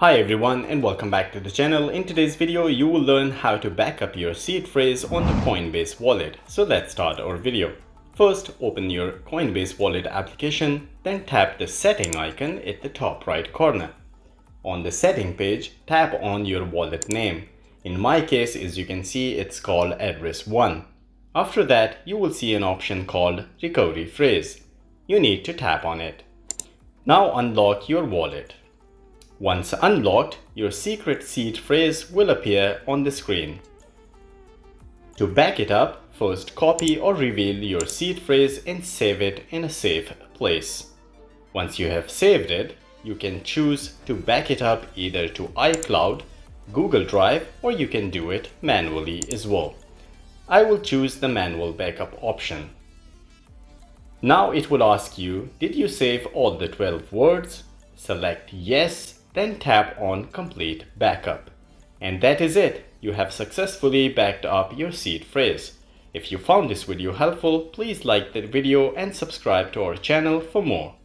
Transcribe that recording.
Hi everyone and welcome back to the channel. In today's video, you will learn how to back up your seed phrase on the Coinbase wallet. So let's start our video. First, open your Coinbase wallet application, then tap the setting icon at the top right corner. On the setting page, tap on your wallet name. In my case, as you can see, it's called address 1. After that, you will see an option called recovery phrase. You need to tap on it. Now unlock your wallet. Once unlocked, your secret seed phrase will appear on the screen. To back it up, first copy or reveal your seed phrase and save it in a safe place. Once you have saved it, you can choose to back it up either to iCloud, Google Drive, or you can do it manually as well. I will choose the manual backup option. Now it will ask you, did you save all the 12 words? Select yes. Then tap on complete backup. And that is it. You have successfully backed up your seed phrase. If you found this video helpful, please like the video and subscribe to our channel for more.